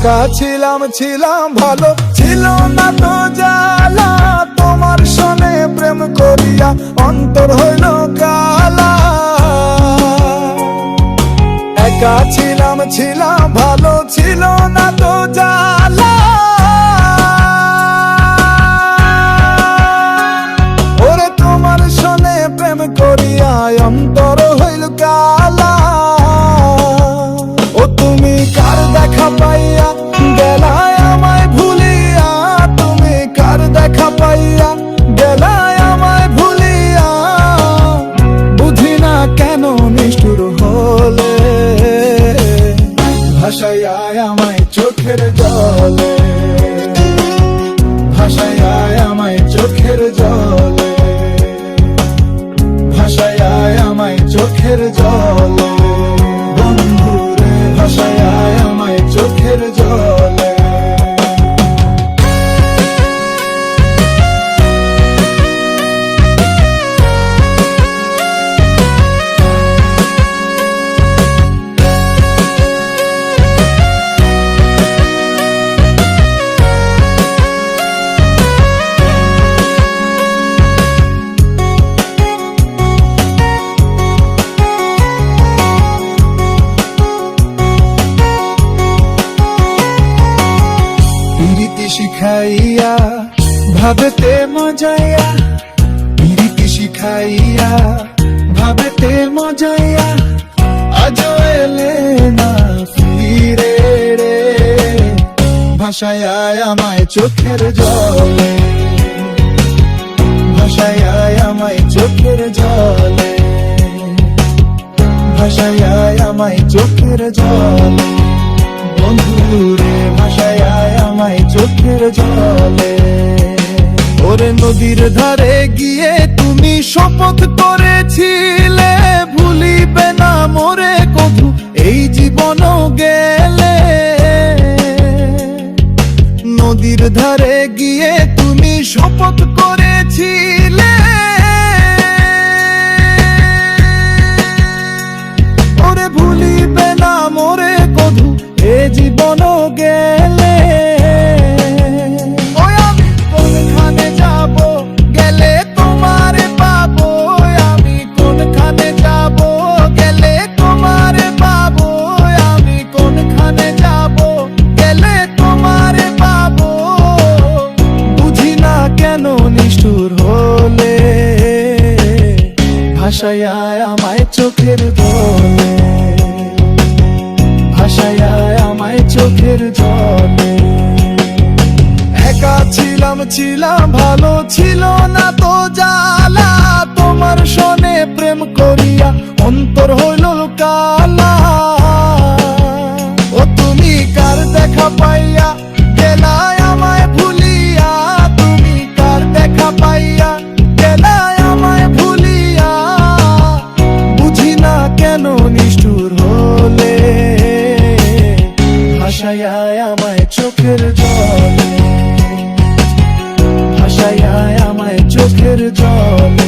একা ছিলাম ভালো ছিল না তো জ্বালা, তোমার সনে প্রেম করিয়া অন্তর হইল কালা। একা ছিলাম ভালো ছিল না তো জ্বালা, ওরে তোমার সনে প্রেম করিয়া অন্তর হইল কালা। ও তুমি কার দেখা পাইয়া গেলায় আমায় ভুলিয়া, তুমি কার দেখা পাইয়া গেলায় আমায় ভুলিয়া, বুঝি না কেন নিষ্ঠুর হলে ভাসাইয়া আমায় চোখের জলে, ভাসাইয়া আমায় চোখের জলে, ভাসাইয়া আমায় চোখের জলে, বন্ধুরে ভাসাইয়া আমায় চোখের জলে। শিখাইয়া ভাবতে মজাইয়া, প্রীতি শিখাইয়া ভাবতে মজাইয়া, আজ এলে না ফিরে রে, ভাসাইয়া আমায় চোখের জলে, ভাসাইয়া আমায় চোখের জলে, ভাসাইয়া আমায় চোখের জলে, বন্ধুরে ভাসাইয়া আমায় চোখের জলে। ওরে নদীর ধারে গিয়ে তুমি শপথ করেছিলে, ভুলিবে না মোরে কভু এই জীবনও গেলে। নদীর ধারে গিয়ে তুমি শপথ করেছিলে, ওরে ভুলিবে না মোরে কভু এ জীবনও গেলে। ওই আমি কোনখানে যাব গেলে তোমারে পাবো, আমি কোনখানে যাব গেলে তোমারে পাবো, আমি কোনখানে যাব গেলে তোমারে পাবো, বুঝি না কেন নিষ্ঠুর হলে ভাসাইয়া আমায় চোখের জলে, ভাসাইয়া আমায় চোখের জলে। একা ছিলাম ভালো ছিল না তো জ্বালা, তোমার সনে প্রেম করিয়া অন্তর হইল কালা। ও তুমি কার দেখা পাইয়া গেলায় আমায় ভুলিয়া, তুমি কার দেখা পাইয়া গেলায় আমায় ভুলিয়া, বুঝি না কেন নিষ্ঠুর হলে ভাসাইয়া আমায় চোখের জলে, ভাসাইয়া আমায় চোখের জলে।